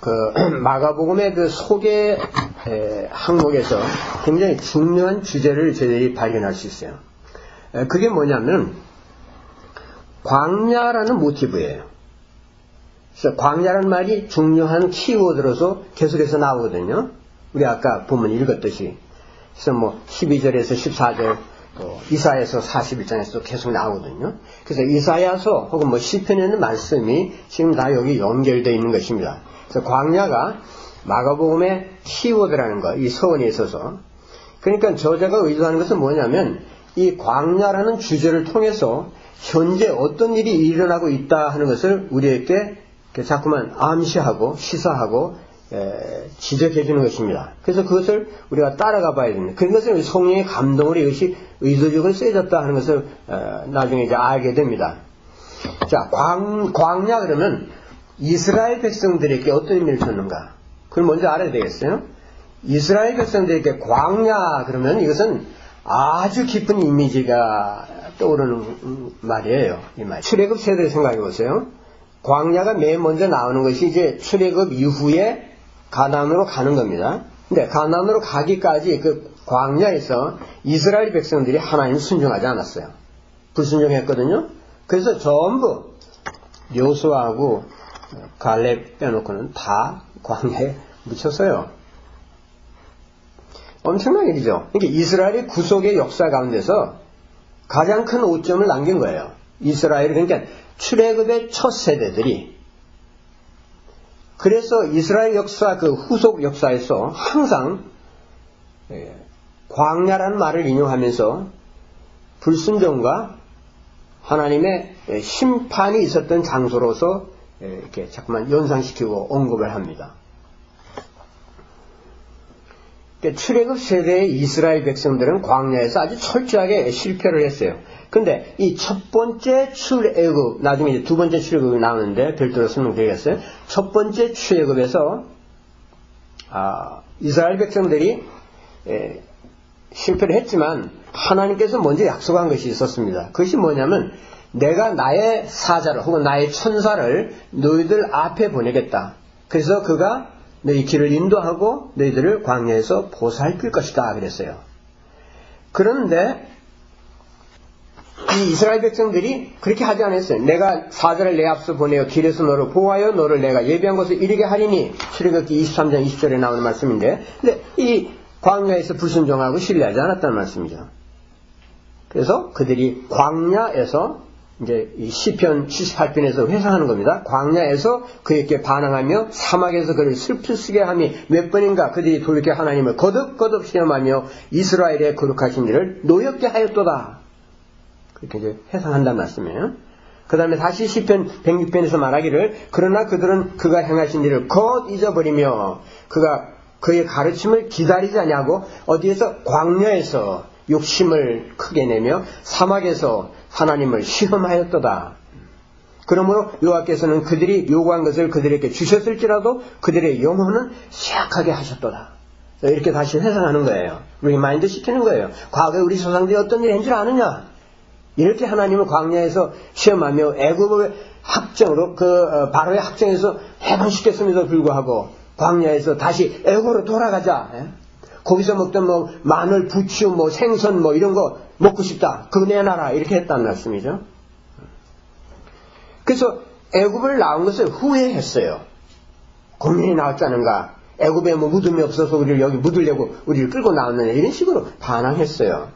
그 마가복음의 그 소개 항목에서 굉장히 중요한 주제를 저희들이 발견할 수 있어요. 그게 뭐냐면 광야라는 모티브예요. 그래서 광야라는 말이 중요한 키워드로서 계속해서 나오거든요. 우리 아까 본문 읽었듯이. 그래서 뭐 12절에서 14절, 이사야서 41장에서도 계속 나오거든요. 그래서 이사야서 혹은 뭐 시편에 있는 말씀이 지금 다 여기 연결되어 있는 것입니다. 그래서 광야가 마가복음의 키워드라는 거, 이 서원에 있어서. 그러니까 저자가 의도하는 것은 뭐냐면 이 광야라는 주제를 통해서 현재 어떤 일이 일어나고 있다 하는 것을 우리에게 자꾸만 암시하고 시사하고 지적해 주는 것입니다. 그래서 그것을 우리가 따라가 봐야 됩니다. 그런 것을 성령의 감동으로 이것이 의도적으로 쓰여졌다 하는 것을 나중에 이제 알게 됩니다. 자, 광야 그러면 이스라엘 백성들에게 어떤 의미를 줬는가? 그걸 먼저 알아야 되겠어요. 이스라엘 백성들에게 광야 그러면 이것은 아주 깊은 이미지가 떠오르는 말이에요. 이 말. 출애굽 세대를 생각해 보세요. 광야가 맨 먼저 나오는 것이 이제 출애굽 이후에 가나안으로 가는 겁니다. 근데 가나안으로 가기까지 그 광야에서 이스라엘 백성들이 하나님 순종하지 않았어요. 불순종했거든요. 그래서 전부 여호수아하고 갈렙 빼놓고는 다 광야에 묻혔어요. 엄청난 일이죠. 그러니까 이스라엘의 구속의 역사 가운데서 가장 큰 오점을 남긴 거예요. 이스라엘, 그러니까 출애굽의 첫 세대들이. 그래서 이스라엘 역사, 그 후속 역사에서 항상 광야라는 말을 인용하면서 불순종과 하나님의 심판이 있었던 장소로서 이렇게 자꾸만 연상시키고 언급을 합니다. 출애굽 세대의 이스라엘 백성들은 광야에서 아주 철저하게 실패를 했어요. 근데 이 첫 번째 출애굽, 나중에 이제 두 번째 출애굽이 나오는데 별도로 설명드리겠어요. 첫 번째 출애굽에서 이스라엘 백성들이 실패를 했지만 하나님께서 먼저 약속한 것이 있었습니다. 그것이 뭐냐면 내가 나의 사자를 혹은 나의 천사를 너희들 앞에 보내겠다. 그래서 그가 너희 길을 인도하고 너희들을 광야에서 보살필 것이다 그랬어요. 그런데 이 이스라엘 백성들이 그렇게 하지 않았어요. 내가 사자를 내 앞서 보내어 길에서 너를 보호하여 너를 내가 예비한 곳을 이르게 하리니, 출애굽기 23장 20절에 나오는 말씀인데, 근데 이 광야에서 불순종하고 신뢰하지 않았다는 말씀이죠. 그래서 그들이 광야에서 이제 이 시편 78편에서 회상하는 겁니다. 광야에서 그에게 반항하며 사막에서 그를 슬프게 하며 몇 번인가 그들이 돌이켜 하나님을 거듭거듭 시험하며 이스라엘의 거룩하신 일을 노엽게 하였도다. 그렇게 이제 회상한다는 말씀이에요. 그 다음에 다시 시편 106편에서 말하기를 그러나 그들은 그가 행하신 일을 곧 잊어버리며 그가 그의 가르침을 기다리지 아니하고 어디에서 광야에서 욕심을 크게 내며 사막에서 하나님을 시험하였도다. 그러므로 여호와께서는 그들이 요구한 것을 그들에게 주셨을지라도 그들의 영혼은 쇠약하게 하셨도다. 이렇게 다시 회상하는 거예요. 리마인드 시키는 거예요. 과거에 우리 조상들이 어떤 일을 한 줄 아느냐? 이렇게 하나님을 광야에서 시험하며 애굽의 합정으로 바로의 합정에서 해방시켰음에도 불구하고 광야에서 다시 애굽으로 돌아가자. 거기서 먹던 뭐 마늘, 부추, 뭐 생선 뭐 이런 거 먹고 싶다. 그거 내놔라. 이렇게 했다는 말씀이죠. 그래서 애굽을 나온 것을 후회했어요. 고민이 나왔자는가. 애굽에 뭐 무덤이 없어서 우리를 여기 묻으려고 우리를 끌고 나왔느냐. 이런 식으로 반항했어요.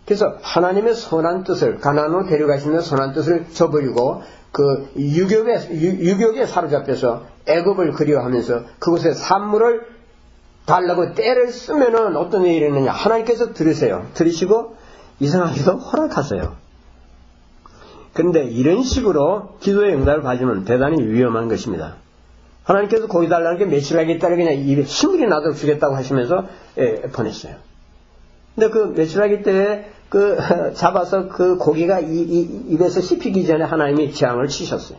그래서 하나님의 선한 뜻을 가나안으로 데려가시는 선한 뜻을 저버리고 그 유격에 사로잡혀서 애굽을 그리워하면서 그곳에 산물을 달라고 때를 쓰면은 어떤 일이 일어나냐. 하나님께서 들으세요. 들으시고 이상하게도 허락하세요. 그런데 이런 식으로 기도의 응답을 받으면 대단히 위험한 것입니다. 하나님께서 고기 달라는 게 며칠 하겠다를 그냥 입에 신물이 나도록 주겠다고 하시면서 보냈어요. 근데 그 며칠 하기 때에 잡아서 그 고기가 입에서 씹히기 전에 하나님이 재앙을 치셨어요.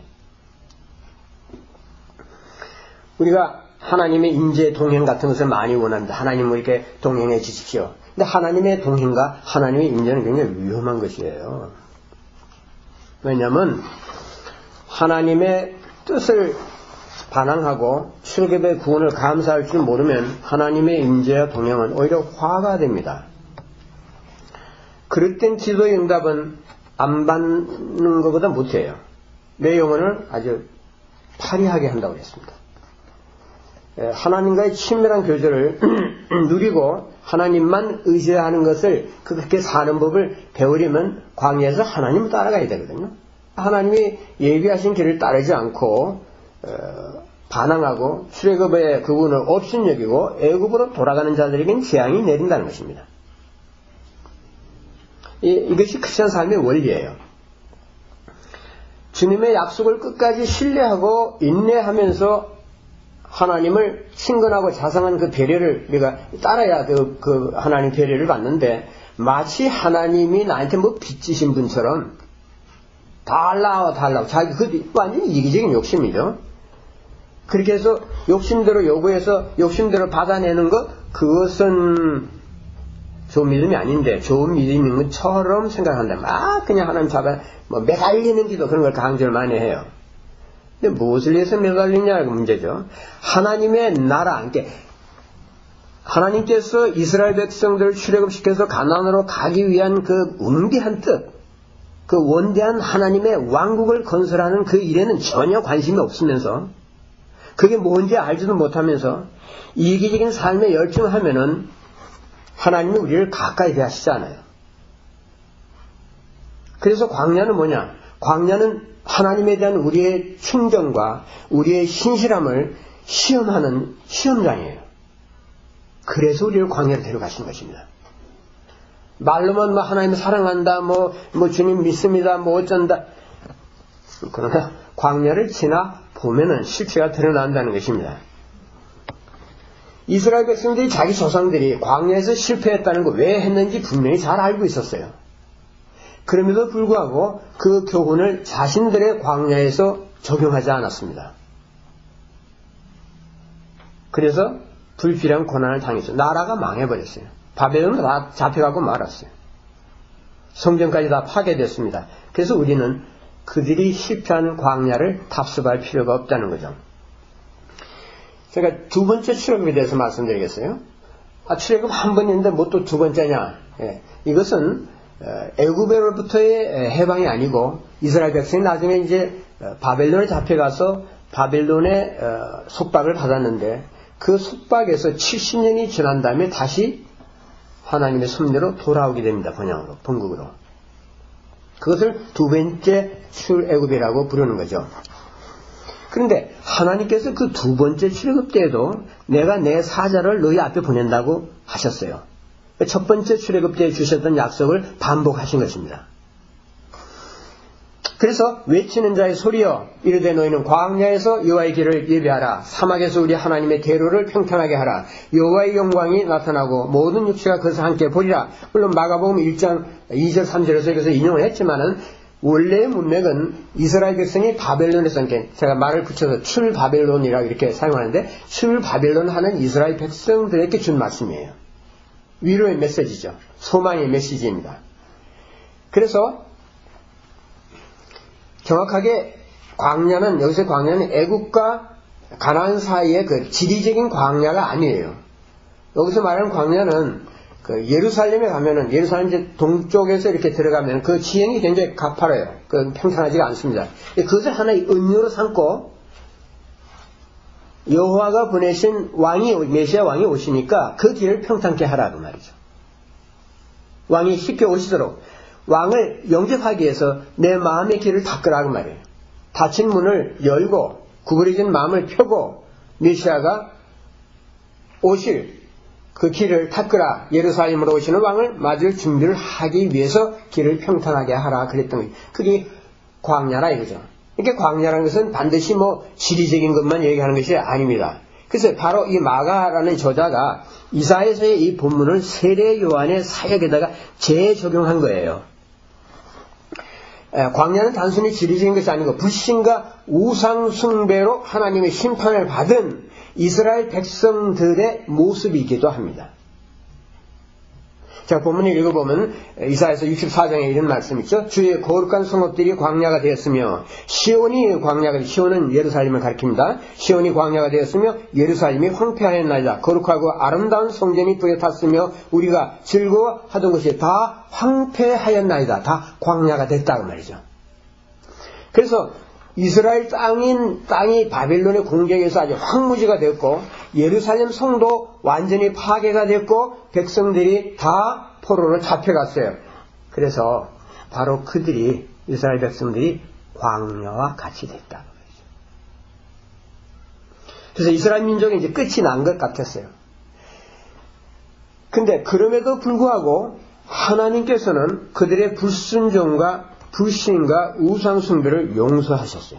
우리가 하나님의 임재 동행 같은 것을 많이 원합니다. 하나님을 이렇게 동행해 주십시오. 근데 하나님의 동행과 하나님의 임재는 굉장히 위험한 것이에요. 왜냐하면 하나님의 뜻을 반항하고 출애굽의 구원을 감사할 줄 모르면 하나님의 임재와 동행은 오히려 화가 됩니다. 그릇된 기도의 응답은 안 받는 것보다 못해요. 내 영혼을 아주 파리하게 한다고 했습니다. 하나님과의 친밀한 교제를 누리고 하나님만 의지하는 것을 그렇게 사는 법을 배우려면 광야에서 하나님을 따라가야 되거든요. 하나님이 예비하신 길을 따르지 않고 반항하고 출애굽의 그분을 업신여기고 애굽으로 돌아가는 자들에겐 재앙이 내린다는 것입니다. 이것이 크리스천 삶의 원리예요. 주님의 약속을 끝까지 신뢰하고 인내하면서 하나님을 친근하고 자상한 그 배려를 우리가 따라야 그 하나님 배려를 받는데, 마치 하나님이 나한테 뭐 빚지신 분처럼 달라고 자기 그 완전히 이기적인 욕심이죠. 그렇게 해서 욕심대로 요구해서 욕심대로 받아내는 것, 그것은 좋은 믿음이 아닌데 좋은 믿음인 것처럼 생각한다. 그냥 하나님 잡아 매달리는 기도, 그런 걸 강조를 많이 해요. 근데 무엇을 위해서 매달리냐가 문제죠. 하나님의 나라, 그러니까 하나님께서 이스라엘 백성들을 출애굽시켜서 가나안으로 가기 위한 그 운비한 뜻, 그 원대한 하나님의 왕국을 건설하는 그 일에는 전혀 관심이 없으면서, 그게 뭔지 알지도 못하면서 이기적인 삶에 열중하면은 하나님이 우리를 가까이 대하시잖아요. 그래서 광야는 뭐냐? 광야는 하나님에 대한 우리의 충정과 우리의 신실함을 시험하는 시험장이에요. 그래서 우리를 광야로 데려가신 것입니다. 말로만 하나님을 사랑한다, 주님 믿습니다, 어쩐다. 그러나 광야를 지나 보면은 실체가 드러난다는 것입니다. 이스라엘 백성들이 자기 조상들이 광야에서 실패했다는 거 왜 했는지 분명히 잘 알고 있었어요. 그럼에도 불구하고 그 교훈을 자신들의 광야에서 적용하지 않았습니다. 그래서 불필요한 고난을 당했어요. 나라가 망해버렸어요. 바벨론은 다 잡혀가고 말았어요. 성전까지 다 파괴됐습니다. 그래서 우리는 그들이 실패한 광야를 답습할 필요가 없다는 거죠. 제가 두 번째 출애굽에 대해서 말씀드리겠어요. 출애굽 한 번인데 뭐 또 두 번째냐? 이것은 애굽으로부터의 해방이 아니고 이스라엘 백성이 나중에 이제 바벨론에 잡혀가서 바벨론의 속박을 받았는데, 그 속박에서 70년이 지난 다음에 다시 하나님의 섭리로 돌아오게 됩니다. 번영으로, 본국으로. 그것을 두 번째 출애굽이라고 부르는 거죠. 그런데 하나님께서 그 두 번째 출애굽 때에도 내가 내 사자를 너희 앞에 보낸다고 하셨어요. 첫 번째 출애굽 때에 주셨던 약속을 반복하신 것입니다. 그래서 외치는 자의 소리여 이르되 너희는 광야에서 여호와의 길을 예비하라. 사막에서 우리 하나님의 대로를 평탄하게 하라. 여호와의 영광이 나타나고 모든 육체가 그것을 함께 보리라. 물론 마가복음 1장 2절 3절에서 이것을 인용을 했지만은 원래의 문맥은 이스라엘 백성이 바벨론에서, 제가 말을 붙여서 출바벨론이라고 이렇게 사용하는데, 출바벨론 하는 이스라엘 백성들에게 준 말씀이에요. 위로의 메시지죠. 소망의 메시지입니다. 그래서 정확하게 광야는, 여기서 광야는 애국과 가나안 사이의 그 지리적인 광야가 아니에요. 여기서 말하는 광야는 그 예루살렘에 가면은, 예루살렘 이제 동쪽에서 이렇게 들어가면 그 지형이 굉장히 가파라요. 그 평탄하지가 않습니다. 그것을 하나의 은유로 삼고 여호와가 보내신 왕이, 메시아 왕이 오시니까 그 길을 평탄케 하라고 말이죠. 왕이 쉽게 오시도록 왕을 영접하기 위해서 내 마음의 길을 닦으라고 말이에요. 닫힌 문을 열고 구부러진 마음을 펴고 메시아가 오실 그 길을 닦으라. 예루살렘으로 오시는 왕을 맞을 준비를 하기 위해서 길을 평탄하게 하라 그랬던 거예요. 그게 광야라 이거죠. 이렇게 광야라는 것은 반드시 지리적인 것만 얘기하는 것이 아닙니다. 그래서 바로 이 마가라는 저자가 이사야서의 이 본문을 세례 요한의 사역에다가 재적용한 거예요. 광야는 단순히 지리적인 것이 아니고 불신과 우상 숭배로 하나님의 심판을 받은 이스라엘 백성들의 모습이기도 합니다. 제가 본문을 읽어보면 이사야서 64장에 이런 말씀 있죠. 주의 거룩한 성읍들이 광야가 되었으며 시온이 광야가 시온은 예루살렘을 가리킵니다. 시온이 광야가 되었으며 예루살렘이 황폐하였나이다. 거룩하고 아름다운 성전이 불에 탔으며 우리가 즐거워하던 것이 다 황폐하였나이다. 다 광야가 됐다 그 말이죠. 그래서 이스라엘 땅이 바빌론의 공격에서 아주 황무지가 됐고 예루살렘 성도 완전히 파괴가 됐고 백성들이 다 포로로 잡혀갔어요. 그래서 바로 그들이 이스라엘 백성들이 광야와 같이 됐다. 그래서 이스라엘 민족이 이제 끝이 난 것 같았어요. 근데 그럼에도 불구하고 하나님께서는 그들의 불순종과 불신과 우상숭배를 용서하셨어요.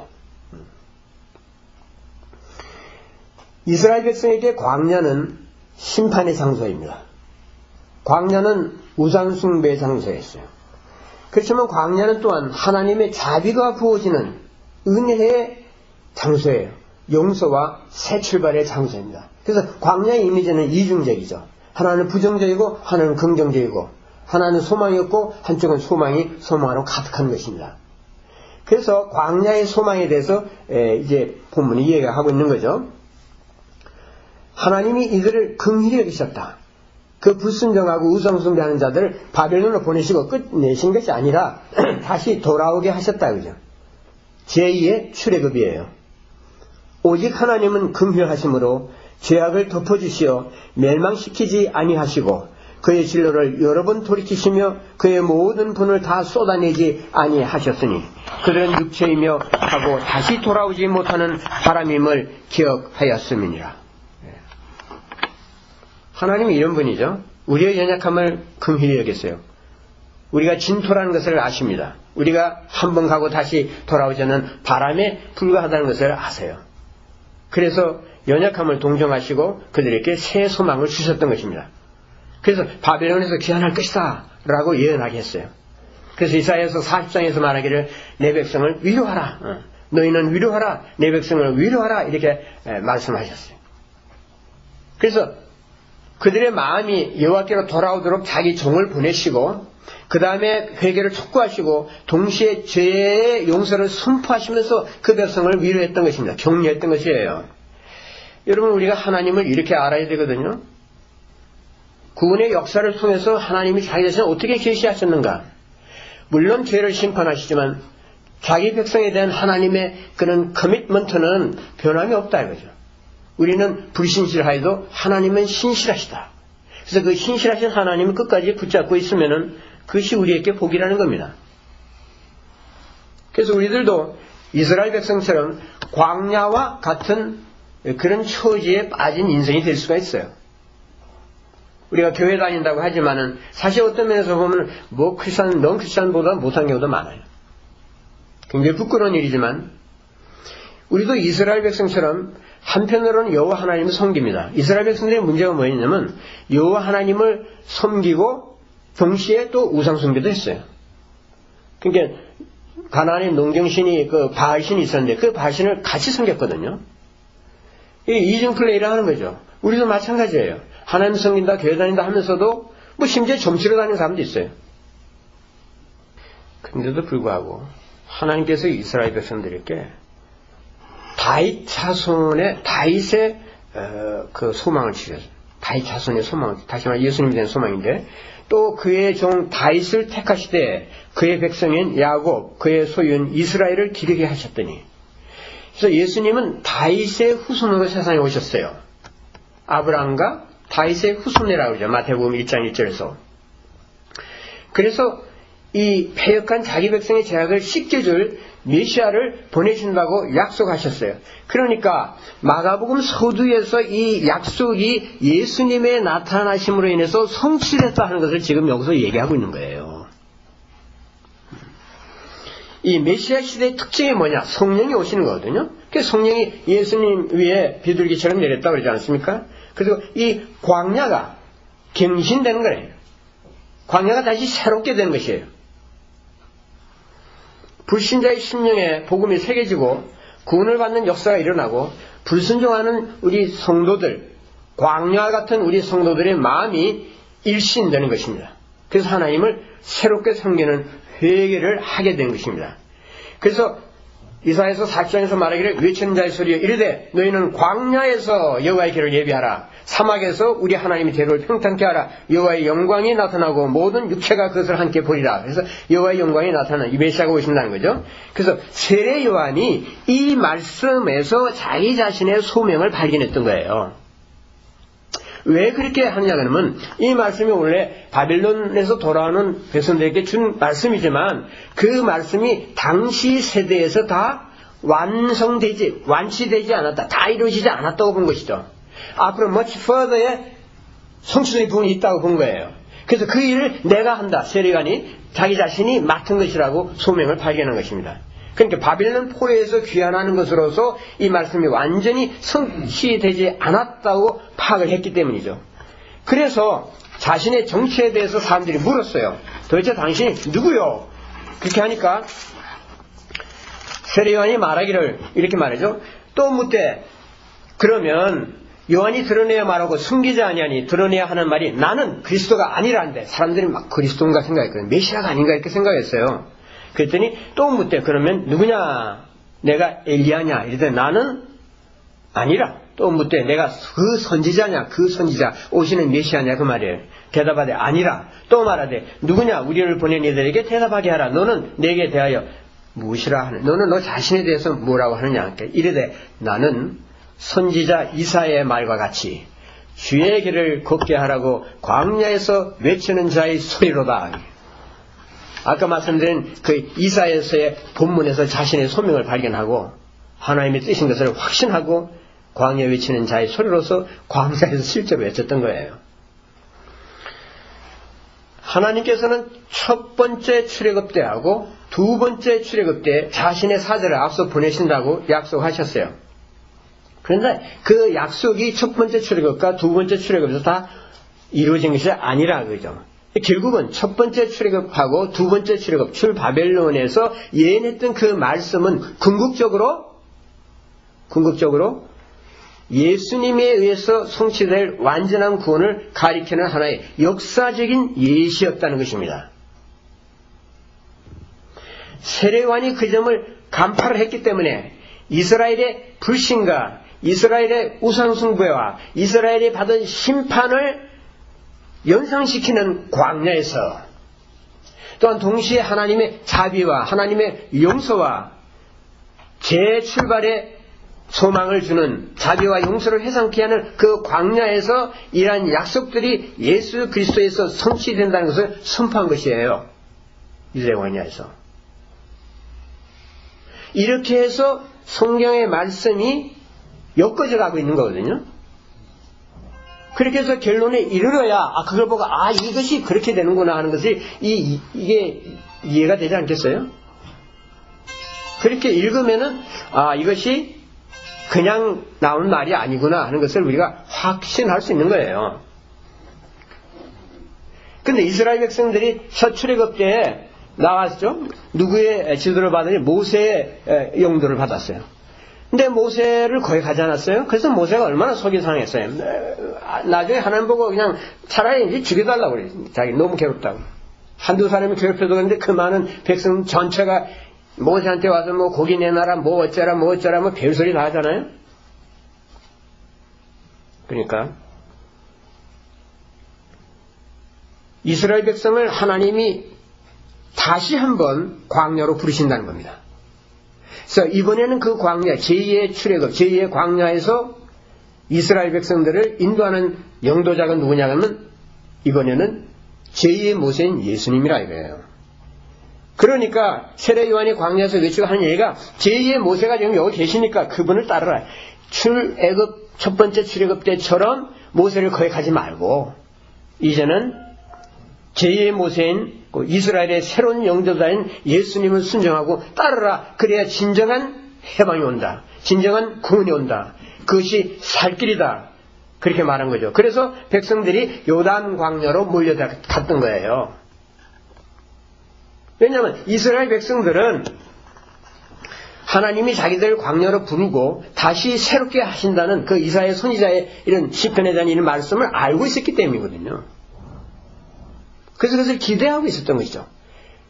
이스라엘 백성에게 광야는 심판의 장소입니다. 광야는 우상숭배의 장소였어요. 그렇지만 광야는 또한 하나님의 자비가 부어지는 은혜의 장소예요. 용서와 새 출발의 장소입니다. 그래서 광야의 이미지는 이중적이죠. 하나는 부정적이고 하나는 긍정적이고 하나는 소망이 없고 한쪽은 소망으로 가득한 것입니다. 그래서 광야의 소망에 대해서 이제 본문이 이야기하고 있는 거죠. 하나님이 이들을 긍휼히 여기셨다. 그 불순종하고 우상숭배하는 자들을 바벨론으로 보내시고 끝내신 것이 아니라 다시 돌아오게 하셨다. 그죠? 제2의 출애굽이에요. 오직 하나님은 긍휼하심으로 죄악을 덮어주시어 멸망시키지 아니하시고 그의 진로를 여러 번 돌이키시며 그의 모든 분을 다 쏟아내지 아니하셨으니 그들은 육체이며 하고 다시 돌아오지 못하는 바람임을 기억하였음이니라. 하나님이 이런 분이죠. 우리의 연약함을 긍휼히 여겼어요. 우리가 진토라는 것을 아십니다. 우리가 한번 가고 다시 돌아오지 않는 바람에 불과하다는 것을 아세요. 그래서 연약함을 동정하시고 그들에게 새 소망을 주셨던 것입니다. 그래서 바벨론에서 귀환할 것이다 라고 예언하게 했어요. 그래서 이사야서 40장에서 말하기를 내 백성을 위로하라. 너희는 위로하라. 내 백성을 위로하라. 이렇게 말씀하셨어요. 그래서 그들의 마음이 여호와께로 돌아오도록 자기 종을 보내시고 그 다음에 회개를 촉구하시고 동시에 죄의 용서를 선포하시면서 그 백성을 위로했던 것입니다. 격려했던 것이에요. 여러분 우리가 하나님을 이렇게 알아야 되거든요. 구원의 역사를 통해서 하나님이 자기 자신을 어떻게 계시하셨는가. 물론 죄를 심판하시지만 자기 백성에 대한 하나님의 그런 커미트먼트는 변함이 없다 이거죠. 우리는 불신실하여도 하나님은 신실하시다. 그래서 그 신실하신 하나님을 끝까지 붙잡고 있으면은 그것이 우리에게 복이라는 겁니다. 그래서 우리들도 이스라엘 백성처럼 광야와 같은 그런 처지에 빠진 인생이 될 수가 있어요. 우리가 교회 다닌다고 하지만은 사실 어떤 면에서 보면 넌 크리스찬보다 못한 경우도 많아요. 굉장히 부끄러운 일이지만 우리도 이스라엘 백성처럼 한편으로는 여호와 하나님을 섬깁니다. 이스라엘 백성들의 문제가 뭐였냐면 여호와 하나님을 섬기고 동시에 또 우상숭배도 했어요. 그러니까 가나안의 농경신이 그 바알신이 있었는데 그 바알신을 같이 섬겼거든요. 이 이중 플레이를 하는 거죠. 우리도 마찬가지예요. 하나님 섬긴다, 교회 다닌다 하면서도 뭐 심지어 점치러 다니는 사람도 있어요. 그런데도 불구하고 하나님께서 이스라엘 백성들에게 다윗 자손의 다윗의 그 소망을 주셨어요. 다윗 자손의 소망을, 다시 말해 예수님에 대한 소망인데 또 그의 종 다윗을 택하시되 그의 백성인 야곱, 그의 소유인 이스라엘을 기르게 하셨더니 그래서 예수님은 다윗의 후손으로 세상에 오셨어요. 아브라함과 다윗의 후손이라고 그러죠. 마태복음 1장 1절에서. 그래서 이 패역한 자기 백성의 죄악을 씻겨줄 메시아를 보내신다고 약속하셨어요. 그러니까 마가복음 서두에서 이 약속이 예수님의 나타나심으로 인해서 성취됐다 하는 것을 지금 여기서 얘기하고 있는 거예요. 이 메시아 시대의 특징이 뭐냐? 성령이 오시는 거거든요. 그래서 성령이 예수님 위에 비둘기처럼 내렸다고 그러지 않습니까? 그리고 이 광야가 갱신되는 거예요. 광야가 다시 새롭게 되는 것이에요. 불신자의 심령에 복음이 새겨지고 구원을 받는 역사가 일어나고 불순종하는 우리 성도들, 광야 같은 우리 성도들의 마음이 일신되는 것입니다. 그래서 하나님을 새롭게 섬기는 회개를 하게 된 것입니다. 그래서 이사야서 4장에서 말하기를 외치는 자의 소리여 이르되 너희는 광야에서 여호와의 길을 예비하라. 사막에서 우리 하나님의 대로를 평탄케 하라. 여호와의 영광이 나타나고 모든 육체가 그것을 함께 보리라. 그래서 여호와의 영광이 나타나는 이 메시아가 오신다는 거죠. 그래서 세례 요한이 이 말씀에서 자기 자신의 소명을 발견했던 거예요. 왜 그렇게 하느냐 그러면 이 말씀이 원래 바빌론에서 돌아오는 백성들에게 준 말씀이지만 그 말씀이 당시 세대에서 다 완치되지 않았다. 다 이루어지지 않았다고 본 것이죠. 앞으로 much further에 성취될 부분이 있다고 본 거예요. 그래서 그 일을 내가 한다. 세례관이 자기 자신이 맡은 것이라고 소명을 발견한 것입니다. 그러니까 바빌론 포로에서 귀환하는 것으로서 이 말씀이 완전히 성취되지 않았다고 파악을 했기 때문이죠. 그래서 자신의 정체에 대해서 사람들이 물었어요. 도대체 당신이 누구요? 그렇게 하니까 세례요한이 말하기를 이렇게 말하죠. 또 묻되 그러면 요한이 드러내야 말하고 숨기지 아니하니 드러내야 하는 말이 나는 그리스도가 아니라는데 사람들이 막 그리스도인가 생각했거든요. 메시아가 아닌가 이렇게 생각했어요. 그랬더니 또 묻대 그러면 누구냐? 내가 엘리야냐? 이러더니 나는 아니라. 또 묻대 내가 그 선지자냐? 그 선지자 오시는 메시아냐? 그 말이에요. 대답하되 아니라. 또 말하되 누구냐? 우리를 보낸 이들에게 대답하게 하라. 너는 내게 대하여 무엇이라 하는? 너는 너 자신에 대해서 뭐라고 하느냐? 이르되 나는 선지자 이사야의 말과 같이 주의 길을 걷게 하라고 광야에서 외치는 자의 소리로다. 아까 말씀드린 그 이사야서의 본문에서 자신의 소명을 발견하고 하나님의 뜻인 것을 확신하고 광야에 외치는 자의 소리로서 광야에서 실제로 외쳤던 거예요. 하나님께서는 첫 번째 출애굽 때하고 두 번째 출애굽 때 자신의 사자를 앞서 보내신다고 약속하셨어요. 그런데 그 약속이 첫 번째 출애굽과 두 번째 출애굽에서 다 이루어진 것이 아니라 그죠. 결국은 첫 번째 출애굽하고 두 번째 출애굽 출바벨론에서 예언했던 그 말씀은 궁극적으로 예수님에 의해서 성취될 완전한 구원을 가리키는 하나의 역사적인 예시였다는 것입니다. 세례요한이 그 점을 간파를 했기 때문에 이스라엘의 불신과 이스라엘의 우상숭배와 이스라엘이 받은 심판을 연상시키는 광야에서 또한 동시에 하나님의 자비와 하나님의 용서와 재출발의 소망을 주는 자비와 용서를 회상케 하는 그 광야에서 이러한 약속들이 예수 그리스도에서 성취된다는 것을 선포한 것이에요. 이스라엘 광야에서. 이렇게 해서 성경의 말씀이 엮어져 가고 있는 거거든요. 그렇게 해서 결론에 이르러야 그걸 보고 이것이 그렇게 되는구나 하는 것이 이게 이해가 되지 않겠어요? 그렇게 읽으면은 이것이 그냥 나온 말이 아니구나 하는 것을 우리가 확신할 수 있는 거예요. 근데 이스라엘 백성들이 첫 출애굽 때에 나왔죠. 누구의 지도를 받으니 모세의 용도를 받았어요. 근데 모세를 거기 가지 않았어요? 그래서 모세가 얼마나 속이 상했어요. 나중에 하나님 보고 그냥 차라리 이제 죽여달라고 그래요. 자기 너무 괴롭다고. 한두 사람이 괴롭혀도 그런데 그 많은 백성 전체가 모세한테 와서 뭐 고기 내놔라 뭐 어쩌라 뭐 별소리 다 하잖아요. 그러니까 이스라엘 백성을 하나님이 다시 한번 광야로 부르신다는 겁니다. 그래서 이번에는 그 광야, 제2의 출애굽, 제2의 광야에서 이스라엘 백성들을 인도하는 영도자가 누구냐 하면 이번에는 제2의 모세인 예수님이라 이거예요. 그러니까 세례 요한이 광야에서 외치고 하는 얘기가 제2의 모세가 지금 여기 계시니까 그분을 따르라. 출애굽 첫 번째 출애굽 때처럼 모세를 거기 가지 말고 이제는 제2의 모세인 이스라엘의 새로운 영도자인 예수님을 순종하고 따르라. 그래야 진정한 해방이 온다. 진정한 구원이 온다. 그것이 살 길이다. 그렇게 말한 거죠. 그래서 백성들이 요단 광야로 몰려갔던 거예요. 왜냐하면 이스라엘 백성들은 하나님이 자기들 광야로 부르고 다시 새롭게 하신다는 그 이사야 선지자의 이런 시편에 대한 이런 말씀을 알고 있었기 때문이거든요. 그래서 그것을 기대하고 있었던 것이죠.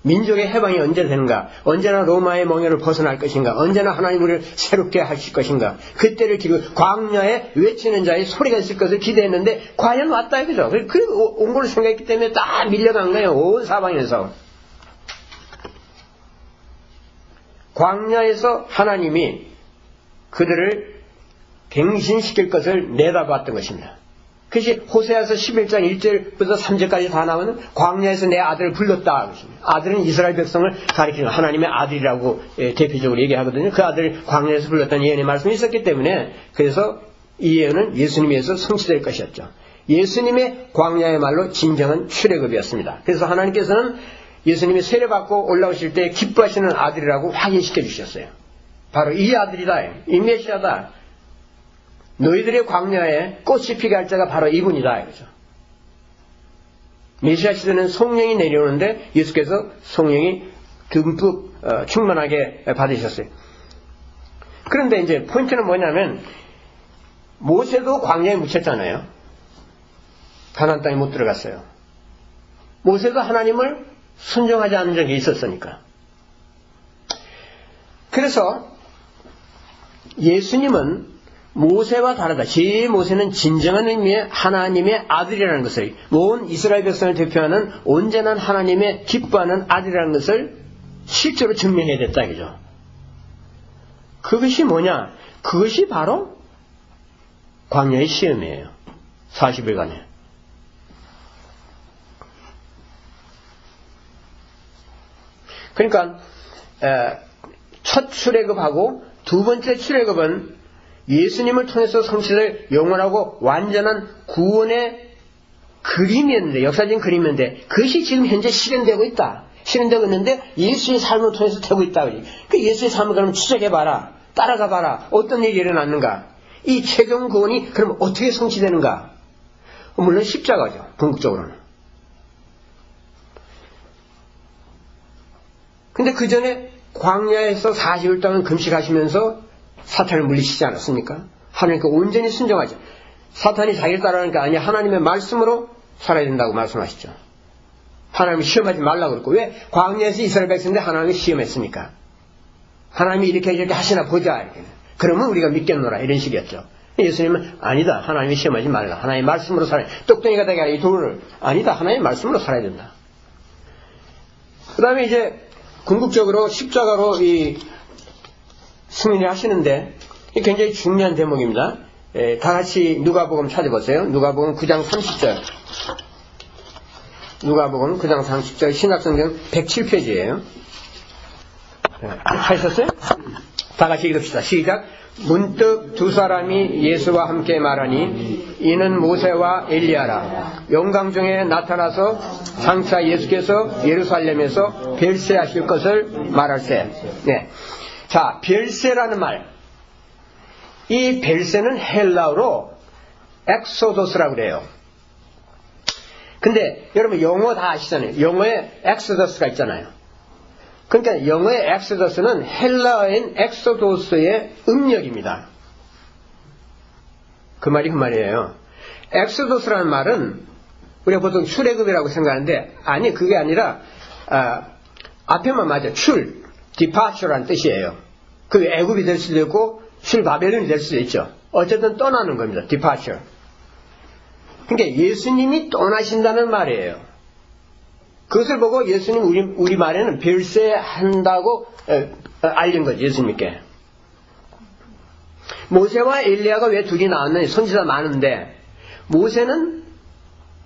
민족의 해방이 언제 되는가? 언제나 로마의 멍에를 벗어날 것인가? 언제나 하나님 우리를 새롭게 하실 것인가? 그때를 기르고 광야에 외치는 자의 소리가 있을 것을 기대했는데 과연 왔다 이거죠. 그리고 온 걸 생각했기 때문에 다 밀려간 거예요. 온 사방에서. 광야에서 하나님이 그들을 갱신시킬 것을 내다봤던 것입니다. 그것이 호세아서 11장 1절부터 3절까지 다 나오는 광야에서 내 아들을 불렀다. 아들은 이스라엘 백성을 가리키는 하나님의 아들이라고 대표적으로 얘기하거든요. 그 아들을 광야에서 불렀다는 예언의 말씀이 있었기 때문에 그래서 이 예언은 예수님에서 성취될 것이었죠. 예수님의 광야의 말로 진정한 출애굽이었습니다. 그래서 하나님께서는 예수님이 세례받고 올라오실 때 기뻐하시는 아들이라고 확인시켜 주셨어요. 바로 이 아들이다. 이 메시아다. 너희들의 광야에 꽃이 피게 할 자가 바로 이분이다. 이거죠. 메시아 시대는 성령이 내려오는데 예수께서 성령이 듬뿍 충만하게 받으셨어요. 그런데 이제 포인트는 뭐냐면 모세도 광야에 묻혔잖아요. 가나안 땅에 못 들어갔어요. 모세도 하나님을 순종하지 않은 적이 있었으니까. 그래서 예수님은 모세와 다르다. 제 모세는 진정한 의미의 하나님의 아들이라는 것을, 온 이스라엘 백성을 대표하는 온전한 하나님의 기뻐하는 아들이라는 것을 실제로 증명해야 됐다 이거죠. 그것이 뭐냐? 그것이 바로 광야의 시험이에요. 40일간에. 그러니까 첫 출애굽하고 두 번째 출애굽은 예수님을 통해서 성취될 영원하고 완전한 구원의 그림이었는데, 역사적인 그림이었는데 그것이 지금 현재 실현되고 있다. 실현되고 있는데 예수의 삶을 통해서 되고 있다. 그 예수의 삶을 그럼 추적해봐라. 따라가봐라. 어떤 일이 일어났는가. 이 최종 구원이 그럼 어떻게 성취되는가. 물론 십자가죠. 궁극적으로는. 근데 그 전에 광야에서 40일 동안 금식하시면서 사탄을 물리치지 않았습니까? 하나님께 온전히 순종하죠. 사탄이 자기를 따라하니까 아니 하나님의 말씀으로 살아야 된다고 말씀하시죠. 하나님을 시험하지 말라고 그랬고 왜 광야에서 이스라엘 백성인데 하나님을 시험했습니까? 하나님이 이렇게 하시나 보자. 이렇게. 그러면 우리가 믿겠노라 이런 식이었죠. 예수님은 아니다. 하나님이 시험하지 말라. 하나님의 말씀으로 살아야 똑똑이가 되게 하라. 이 돌을 아니다. 하나님의 말씀으로 살아야 된다. 그 다음에 이제 궁극적으로 십자가로 이 승인을 하시는데 굉장히 중요한 대목입니다. 다 같이 누가복음 찾아보세요. 누가복음 9장 30절. 누가복음 9장 30절 신약성경 107페이지예요. 하셨어요? 다 같이 읽읍시다. 시작. 문득 두 사람이 예수와 함께 말하니 이는 모세와 엘리야라. 영광 중에 나타나서 장차 예수께서 예루살렘에서 별세하실 것을 말할세. 네. 자, 별세라는 말. 이 별세는 헬라어로 엑소도스라고 그래요. 근데 여러분 영어 다 아시잖아요. 영어에 엑소더스가 있잖아요. 그러니까 영어의 엑소더스는 헬라어인 엑소도스의 음력입니다. 그 말이 그 말이에요. 엑소도스라는 말은 우리가 보통 출애굽이라고 생각하는데 아니 그게 아니라 앞에만 맞아. departure라는 뜻이에요. 그 애굽이 될 수도 있고 바벨론이 될 수도 있죠. 어쨌든 떠나는 겁니다. departure. 그러니까 예수님이 떠나신다는 말이에요. 그것을 보고 예수님 우리 말에는 별세한다고 알린 거죠. 예수님께. 모세와 엘리야가 왜 둘이 나왔느냐. 선지자 많은데 모세는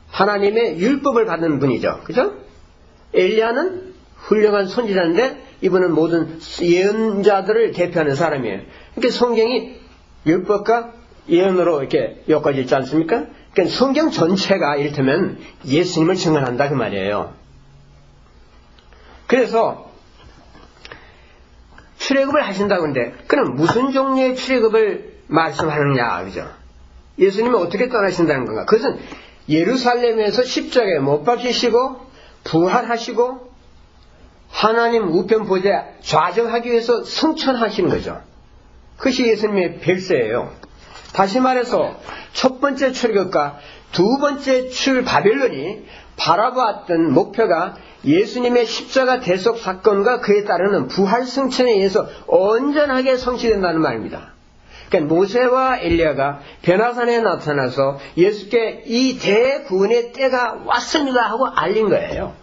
하나님의 율법을 받은 분이죠. 그죠? 엘리야는 훌륭한 선지자인데 이분은 모든 예언자들을 대표하는 사람이에요. 그러니까 성경이 율법과 예언으로 이렇게 엮어져 있지 않습니까? 그러니까 성경 전체가 이를테면 예수님을 증언한다 그 말이에요. 그래서 출애굽을 하신다고 하는데 그럼 무슨 종류의 출애굽을 말씀하느냐 그죠? 예수님은 어떻게 떠나신다는 건가? 그것은 예루살렘에서 십자가에 못 박히시고 부활하시고 하나님 우편 보좌에 좌정하기 위해서 승천하시는 거죠. 그것이 예수님의 별세예요. 다시 말해서 첫 번째 출애굽과 두 번째 바벨론이 바라보았던 목표가 예수님의 십자가 대속 사건과 그에 따르는 부활 승천에 의해서 온전하게 성취된다는 말입니다. 그러니까 모세와 엘리야가 변화산에 나타나서 예수께 이 대구원의 때가 왔습니다 하고 알린 거예요.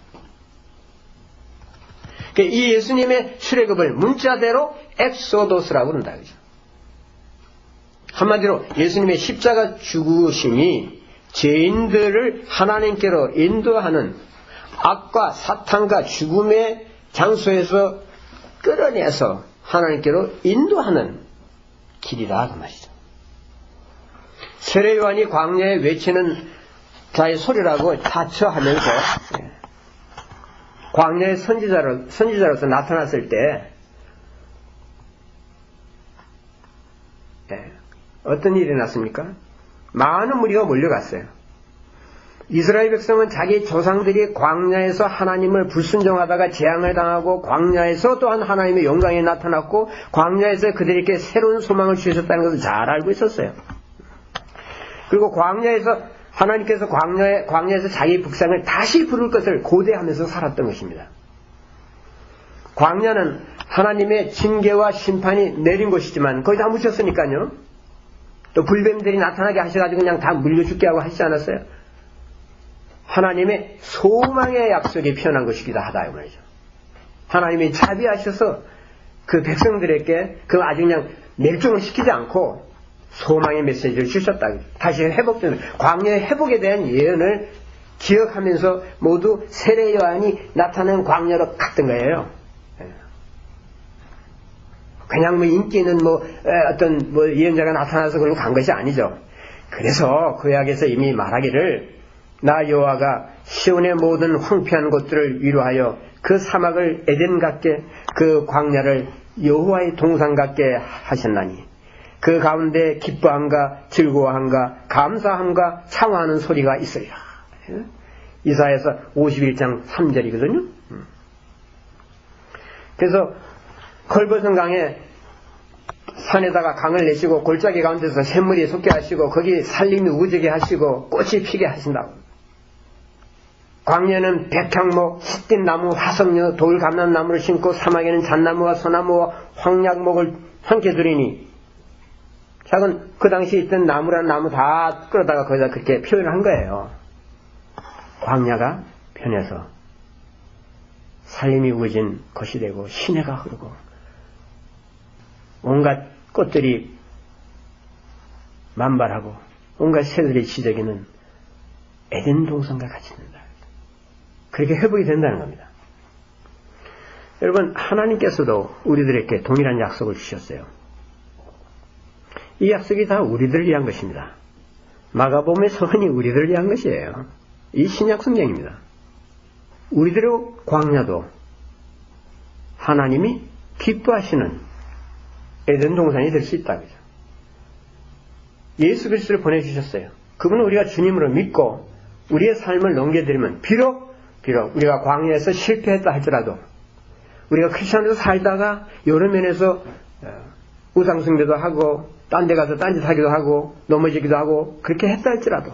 그러니까 이 예수님의 출애굽을 문자대로 엑소도스라고 그런다. 그죠? 한마디로 예수님의 십자가 죽으심이 죄인들을 하나님께로 인도하는 악과 사탄과 죽음의 장소에서 끌어내서 하나님께로 인도하는 길이라 그 말이죠. 세례 요한이 광야에 외치는 자의 소리라고 자처하면서 광야의 선지자로서 나타났을 때 어떤 일이 났습니까? 많은 무리가 몰려갔어요. 이스라엘 백성은 자기 조상들이 광야에서 하나님을 불순종하다가 재앙을 당하고 광야에서 또한 하나님의 영광이 나타났고 광야에서 그들에게 새로운 소망을 주셨다는 것을 잘 알고 있었어요. 그리고 광야에서 하나님께서 광야에서 자기 백성을 다시 부를 것을 고대하면서 살았던 것입니다. 광야는 하나님의 징계와 심판이 내린 곳이지만 거의 다 묻혔으니까요. 또 불뱀들이 나타나게 하셔가지고 그냥 다 물려 죽게 하고 하시지 않았어요? 하나님의 소망의 약속이 피어난 것이기도 하다 이 말이죠. 하나님이 자비하셔서 그 백성들에게 그 아주 그냥 멸종을 시키지 않고 소망의 메시지를 주셨다. 다시 회복되는 광야의 회복에 대한 예언을 기억하면서 모두 세례 요한이 나타난 광야로 갔던 거예요. 그냥 인기 있는 어떤 예언자가 나타나서 그걸로 간 것이 아니죠. 그래서 구약에서 이미 말하기를 나 여호와가 시온의 모든 황폐한 곳들을 위로하여 그 사막을 에덴 같게 그 광야를 여호와의 동산 같게 하셨나니 그 가운데 기뻐함과 즐거워함과 감사함과 창화하는 소리가 있으리라. 이사야서 51장 3절이거든요. 그래서 걸벗은 강에 산에다가 강을 내시고 골짜기 가운데서 샘물이 솟게 하시고 거기 살림이 우거지게 하시고 꽃이 피게 하신다고. 광야는 백향목, 시딘 나무, 화석류, 돌 감람나무를 심고 사막에는 잣나무와 소나무와 황약목을 함께 두리니 작은 그 당시 있던 나무라는 나무 다 끌어다가 거기다 그렇게 표현을 한 거예요. 광야가 변해서 살림이 우거진 것이 되고 시내가 흐르고 온갖 꽃들이 만발하고 온갖 새들이 지저귀는 에덴 동산과 같이 된다. 그렇게 회복이 된다는 겁니다. 여러분, 하나님께서도 우리들에게 동일한 약속을 주셨어요. 이 약속이 다 우리들을 위한 것입니다. 마가복음의 서론이 우리들을 위한 것이에요. 이 신약 성경입니다. 우리들의 광야도 하나님이 기뻐하시는 에덴 동산이 될 수 있다. 그죠? 예수 그리스도를 보내주셨어요. 그분은 우리가 주님으로 믿고 우리의 삶을 넘겨드리면 비록 우리가 광야에서 실패했다 할지라도 우리가 크리스천으로 살다가 여러 면에서 우상숭배도 하고 딴 데 가서 딴짓 하기도 하고 넘어지기도 하고 그렇게 했다 할지라도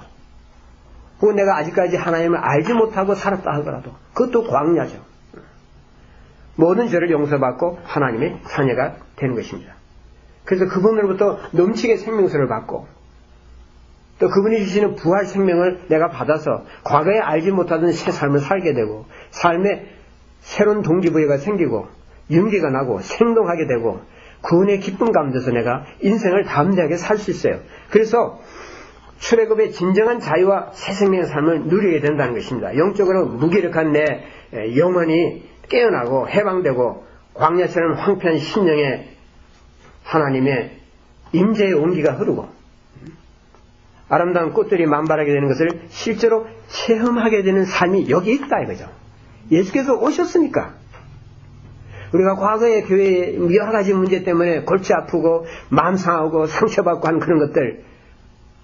혹은 내가 아직까지 하나님을 알지 못하고 살았다 하더라도 그것도 광야죠. 모든 죄를 용서받고 하나님의 자녀가 되는 것입니다. 그래서 그분으로부터 넘치게 생명수를 받고 또 그분이 주시는 부활 생명을 내가 받아서 과거에 알지 못하던 새 삶을 살게 되고 삶에 새로운 동기부여가 생기고 윤기가 나고 생동하게 되고 구원의 기쁨 가운데서 내가 인생을 담대하게 살 수 있어요. 그래서 출애굽의 진정한 자유와 새 생명의 삶을 누리게 된다는 것입니다. 영적으로 무기력한 내 영혼이 깨어나고 해방되고 광야처럼 황폐한 심령에 하나님의 임재의 온기가 흐르고 아름다운 꽃들이 만발하게 되는 것을 실제로 체험하게 되는 삶이 여기 있다 이거죠. 예수께서 오셨으니까 우리가 과거의 교회의 여러 가지 문제 때문에 골치 아프고 마음 상하고 상처받고 하는 그런 것들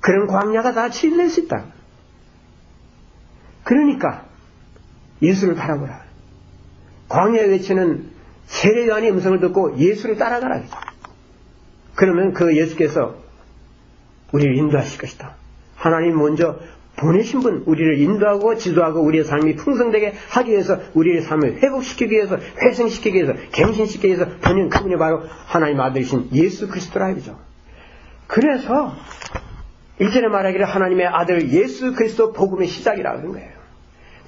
그런 광야가 다 치유될 수 있다. 그러니까 예수를 바라보라. 광야에 외치는 세례 요한의 음성을 듣고 예수를 따라가라. 그러면 그 예수께서 우리를 인도하실 것이다. 하나님 먼저 보내신 분, 우리를 인도하고 지도하고 우리의 삶이 풍성되게 하기 위해서, 우리의 삶을 회복시키기 위해서, 회생시키기 위해서, 갱신시키기 위해서 보낸 그분이 바로 하나님 아들이신 예수 그리스도라 이거죠. 그래서 1절에 말하기를 하나님의 아들 예수 그리스도 복음의 시작이라고 하는 거예요.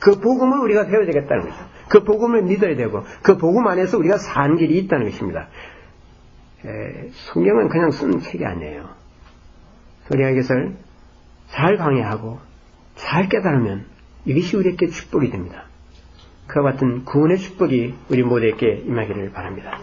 그 복음을 우리가 배워야 되겠다는 거죠. 그 복음을 믿어야 되고 그 복음 안에서 우리가 사는 길이 있다는 것입니다. 성경은 그냥 쓴 책이 아니에요. 우리가 이것을 잘 강의하고 잘 깨달으면 이것이 우리에게 축복이 됩니다. 그와 같은 구원의 축복이 우리 모두에게 임하기를 바랍니다.